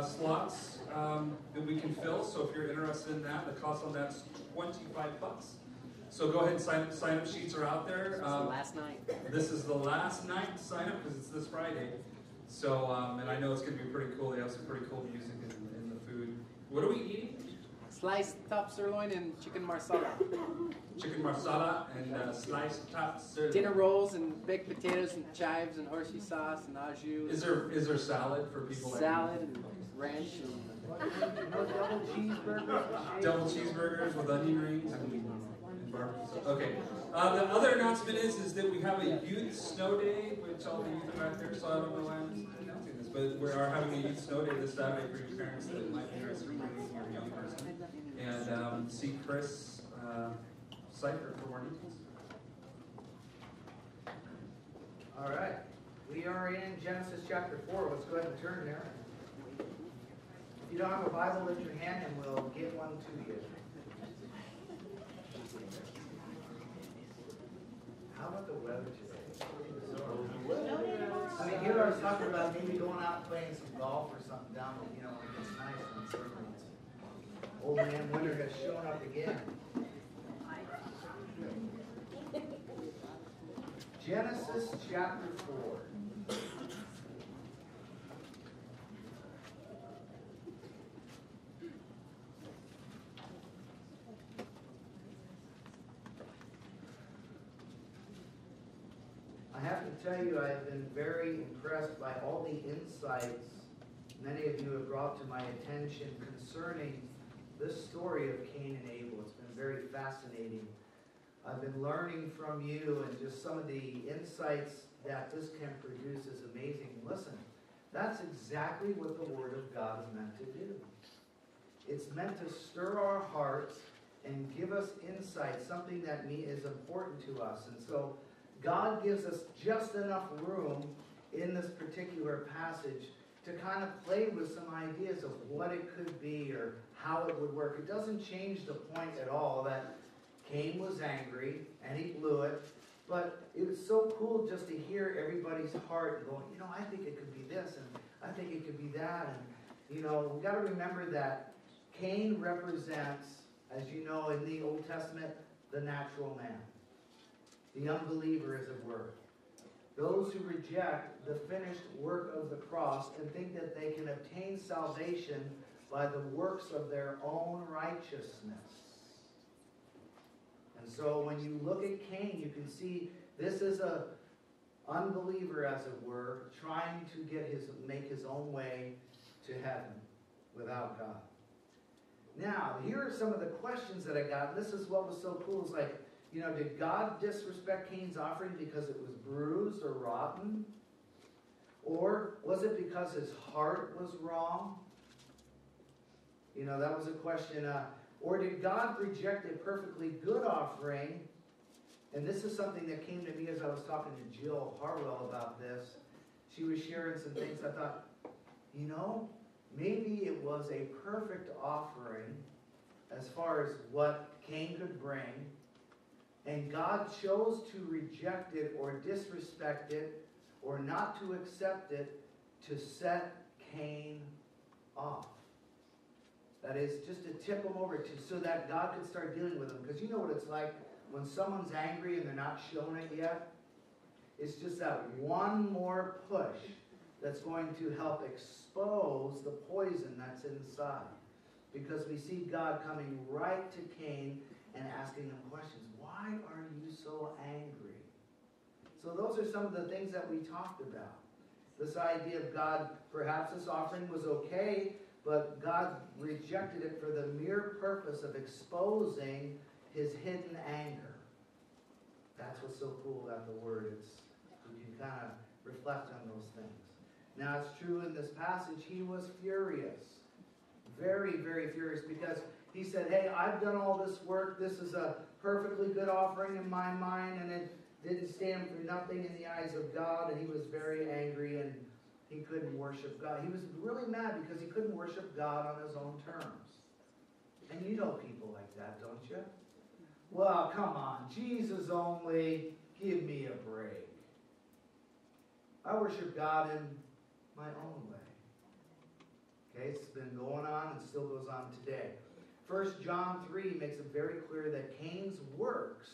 slots that we can fill. So if you're interested in that, the cost on that's $25. So go ahead and sign up sheets are out there. This is the last night. This is the last night to sign up because it's this Friday. So, and I know it's going to be pretty cool. They have some pretty cool music in the food. What are we eating? Sliced top sirloin and chicken marsala. Chicken marsala and sliced top sirloin. Dinner rolls and baked potatoes and chives and horsey sauce and au jus. Is there salad for people like salad and ranch and double cheeseburgers? Double cheeseburgers with onion rings and barbecue. Okay. The other announcement is that we have a youth snow day, which all the youth are back there, so I don't know why I'm announcing this, but we are having a youth snow day this Saturday for your parents that might be interested in bringing your young person. And see Chris Cypher for more details. All right. We are in Genesis chapter 4. Let's go ahead and turn there. If you don't have a Bible, lift your hand and we'll get one to you. How about the weather today? I mean, here I was talking about maybe going out and playing some golf or something down, when it gets nice and certainly old man winter has shown up again. Genesis chapter 4. I have to tell you, I have been very impressed by all the insights many of you have brought to my attention concerning this story of Cain and Abel. It's been very fascinating. I've been learning from you, and just some of the insights that this can produce is amazing. Listen, that's exactly what the Word of God is meant to do. It's meant to stir our hearts and give us insight, something that is important to us. And so God gives us just enough room in this particular passage to kind of play with some ideas of what it could be or how it would work. It doesn't change the point at all that Cain was angry and he blew it, but it was so cool just to hear everybody's heart and going, I think it could be this and I think it could be that. And, we've got to remember that Cain represents, as you know in the Old Testament, the natural man. The unbeliever, as it were. Those who reject the finished work of the cross and think that they can obtain salvation by the works of their own righteousness. And so when you look at Cain, you can see this is a unbeliever, as it were, trying to make his own way to heaven without God. Now, here are some of the questions that I got. This is what was so cool. It's like, did God disrespect Cain's offering because it was bruised or rotten? Or was it because his heart was wrong? That was a question. Or did God reject a perfectly good offering? And this is something that came to me as I was talking to Jill Harwell about this. She was sharing some things. I thought, maybe it was a perfect offering as far as what Cain could bring. And God chose to reject it or disrespect it or not to accept it to set Cain off. That is, just to tip him over so that God could start dealing with him. Because you know what it's like when someone's angry and they're not showing it yet? It's just that one more push that's going to help expose the poison that's inside. Because we see God coming right to Cain and asking him questions. Why are you so angry? So those are some of the things that we talked about. This idea of God, perhaps this offering was okay, but God rejected it for the mere purpose of exposing his hidden anger. That's what's so cool about the Word. You can kind of reflect on those things. Now it's true in this passage, he was furious. Very, very furious, because he said, hey, I've done all this work. This is a perfectly good offering in my mind, and it didn't stand for nothing in the eyes of God. And he was very angry, and he couldn't worship God. He was really mad because he couldn't worship God on his own terms. And you know people like that, don't you? Well, come on, Jesus only, give me a break. I worship God in my own way. Okay, It's been going on and still goes on today. 1 John 3 makes it very clear that Cain's works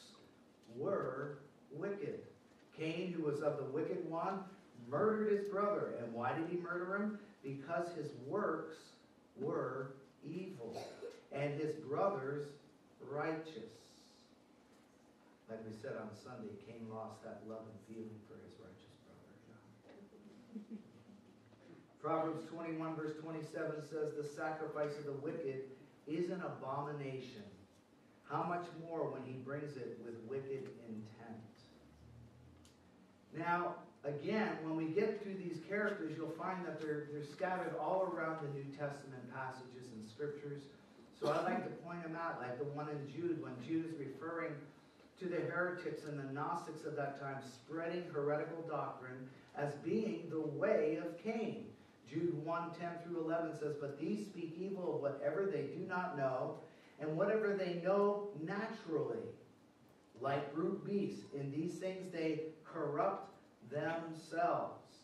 were wicked. Cain, who was of the wicked one, murdered his brother. And why did he murder him? Because his works were evil and his brother's righteous. Like we said on Sunday, Cain lost that love and feeling for his righteous brother. Proverbs 21 verse 27 says, the sacrifice of the wicked is an abomination. How much more when he brings it with wicked intent? Now, again, when we get through these characters, you'll find that they're scattered all around the New Testament passages and scriptures. So I'd like to point them out, like the one in Jude, when Jude is referring to the heretics and the Gnostics of that time, spreading heretical doctrine as being the way of Cain. Jude 1:10 through 11 says, but these speak evil of whatever they do not know, and whatever they know naturally, like brute beasts. In these things they corrupt themselves.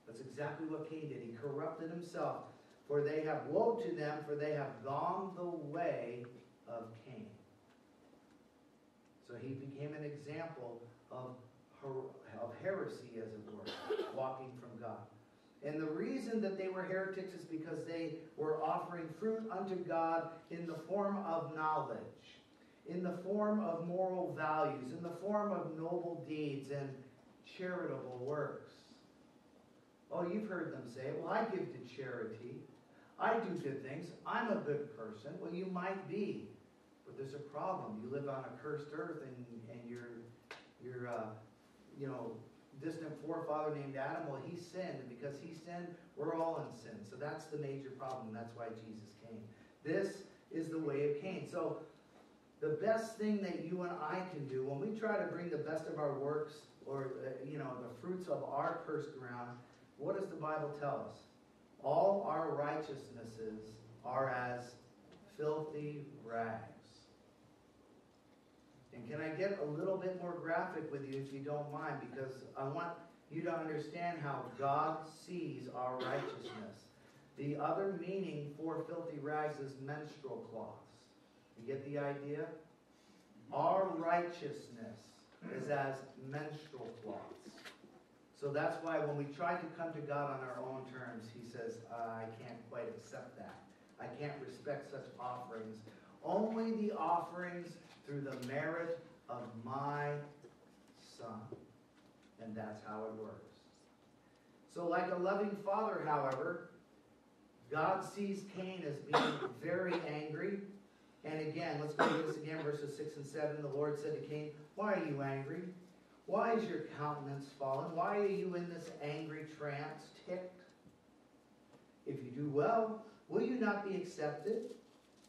That's exactly what Cain did. He corrupted himself. For they have woe to them, for they have gone the way of Cain. So he became an example of heresy, as it were, walking from God. And the reason that they were heretics is because they were offering fruit unto God in the form of knowledge, in the form of moral values, in the form of noble deeds and charitable works. Oh, you've heard them say, well, I give to charity. I do good things. I'm a good person. Well, you might be, but there's a problem. You live on a cursed earth, and your distant forefather named Adam, well, he sinned, and because he sinned, we're all in sin. So that's the major problem. That's why Jesus came. This is the way of Cain. So the best thing that you and I can do when we try to bring the best of our works, or the fruits of our cursed ground, what does the Bible tell us? All our righteousnesses are as filthy rags. And can I get a little bit more graphic with you if you don't mind? Because I want you to understand how God sees our righteousness. The other meaning for filthy rags is menstrual cloths. You get the idea? Our righteousness is as menstrual cloths. So that's why when we try to come to God on our own terms, he says, I can't quite accept that. I can't respect such offerings. Only the offerings through the merit of my Son. And that's how it works. So like a loving father, however, God sees Cain as being very angry. And again, let's go to this again, verses 6 and 7. The Lord said to Cain, why are you angry? Why is your countenance fallen? Why are you in this angry trance, ticked? If you do well, will you not be accepted?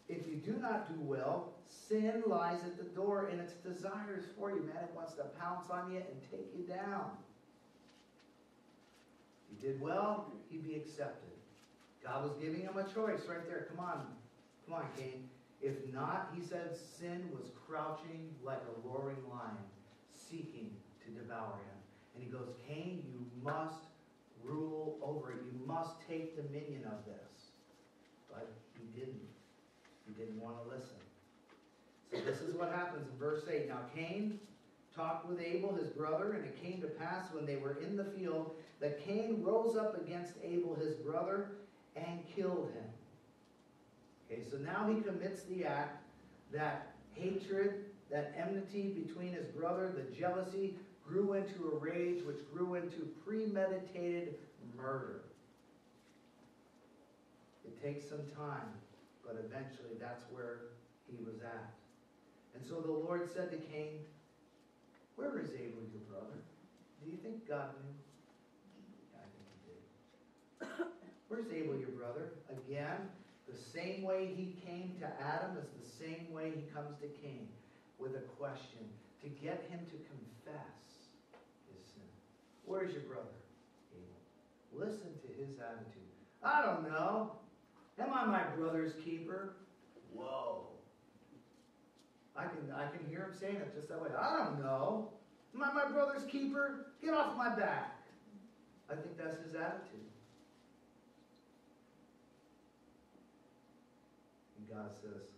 If you do not do well, sin lies at the door and its desires for you. Man, it wants to pounce on you and take you down. If you did well, he'd be accepted. God was giving him a choice right there. Come on, Cain. If not, he said, sin was crouching like a roaring lion, seeking to devour him. And he goes, Cain, you must rule over it. You must take dominion of this. But he didn't. He didn't want to listen. So this is what happens in verse 8. Now Cain talked with Abel, his brother, and it came to pass when they were in the field that Cain rose up against Abel, his brother, and killed him. Okay, so now he commits the act, that hatred, that enmity between his brother, the jealousy, grew into a rage, which grew into premeditated murder. It takes some time, but eventually that's where he was at. And so the Lord said to Cain, where is Abel, your brother? Do you think God knew? Yeah, I think he did. Where's Abel, your brother? Again, the same way he came to Adam is the same way he comes to Cain, with a question, to get him to confess his sin. Where's your brother, Abel? Listen to his attitude. I don't know. Am I my brother's keeper? Whoa. I can hear him saying it just that way. I don't know. Am I my brother's keeper? Get off my back. I think that's his attitude. And God says,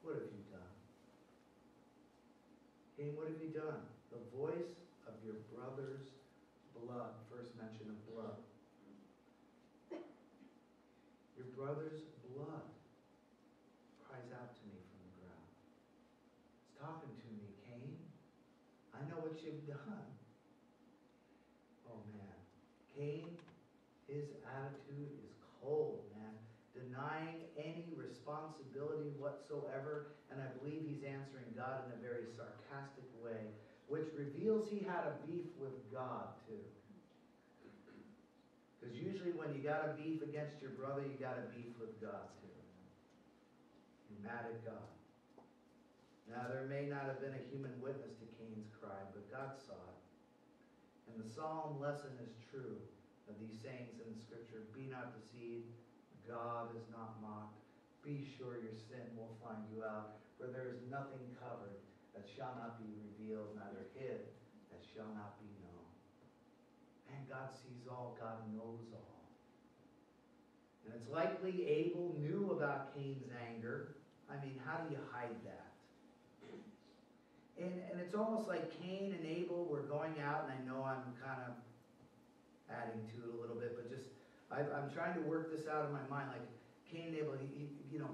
what have you done? Cain, what have you done? The voice of your brother's blood. First mention of blood. Your brother's blood cries out to me from the ground. It's talking to me, Cain. I know what you've done. Oh man. Cain, his attitude is cold, man. Denying any responsibility whatsoever. And I believe he's answering God in a very sarcastic way, which reveals he had a beef with God too. Because usually when you got a beef against your brother, you got a beef with God too. You're mad at God. Now there may not have been a human witness to Cain's crime, but God saw it. And the solemn lesson is true of these sayings in the scripture. Be not deceived. God is not mocked. Be sure your sin will find you out. For there is nothing covered that shall not be revealed, neither hid that shall not be known. Man, God sees all. God knows all. And it's likely Abel knew about Cain's anger. I mean, how do you hide that? And it's almost like Cain and Abel were going out, and I know I'm kind of adding to it a little bit, but just, I'm trying to work this out in my mind. Like Cain and Abel,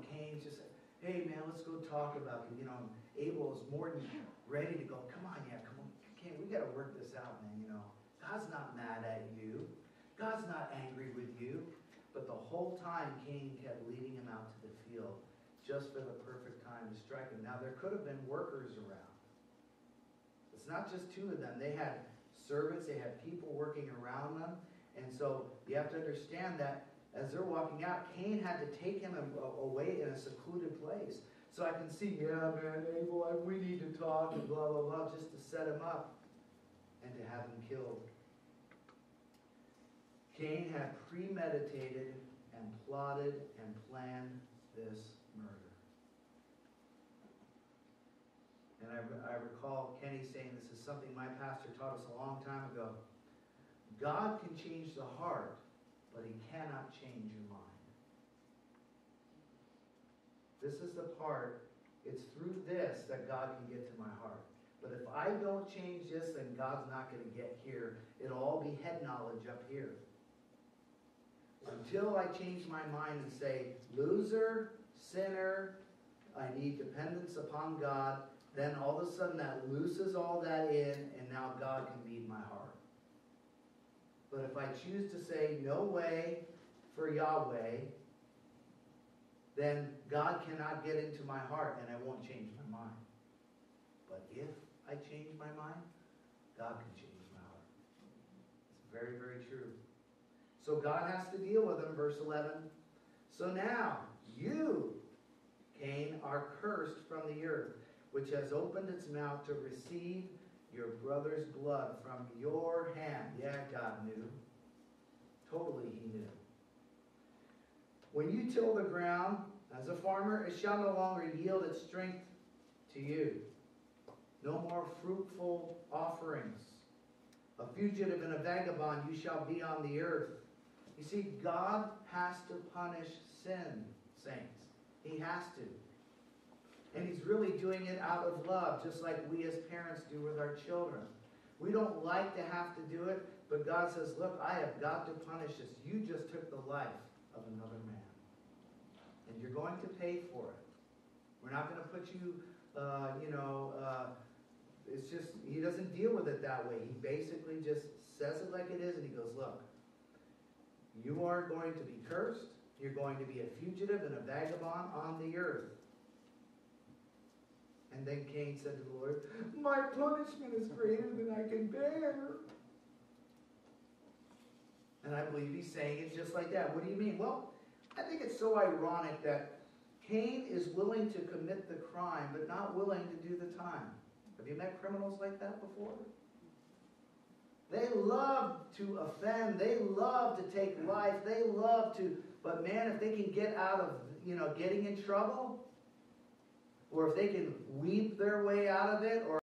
Cain's just like, hey man, let's go talk about it. Abel is more than ready to go, come on, Cain, we got to work this out, man, God's not mad at you. God's not angry with you. But the whole time, Cain kept leading him out to the field just for the perfect time to strike him. Now, there could have been workers around. It's not just two of them. They had servants. They had people working around them. And so you have to understand that as they're walking out, Cain had to take him away in a secluded place. So I can see, yeah, man, Abel, we need to talk and blah, blah, blah, just to set him up and to have him killed. Cain had premeditated and plotted and planned this murder. And I recall Kenny saying, this is something my pastor taught us a long time ago. God can change the heart, but he cannot change your mind. This is the part, it's through this that God can get to my heart. But if I don't change this, then God's not going to get here. It'll all be head knowledge up here. Until I change my mind and say, loser, sinner, I need dependence upon God, then all of a sudden that looses all that in, and now God can meet my heart. But if I choose to say, no way for Yahweh, then God cannot get into my heart, and I won't change my mind. But if I change my mind, God can change my heart. It's very, very true. So God has to deal with him, verse 11. So now, you, Cain, are cursed from the earth, which has opened its mouth to receive your brother's blood from your hand. Yeah, God knew. Totally he knew. When you till the ground, as a farmer, it shall no longer yield its strength to you. No more fruitful offerings. A fugitive and a vagabond you shall be on the earth. You see, God has to punish sin, saints. He has to. And he's really doing it out of love, just like we as parents do with our children. We don't like to have to do it, but God says, look, I have got to punish this. You just took the life of another man. And you're going to pay for it. We're not going to put you, it's just, he doesn't deal with it that way. He basically just says it like it is, and he goes, look, you are going to be cursed. You're going to be a fugitive and a vagabond on the earth. And then Cain said to the Lord, my punishment is greater than I can bear. And I believe he's saying it just like that. What do you mean? Well, I think it's so ironic that Cain is willing to commit the crime, but not willing to do the time. Have you met criminals like that before? They love to offend. They love to take life. They love to, but man, if they can get out of, getting in trouble, or if they can weep their way out of it, or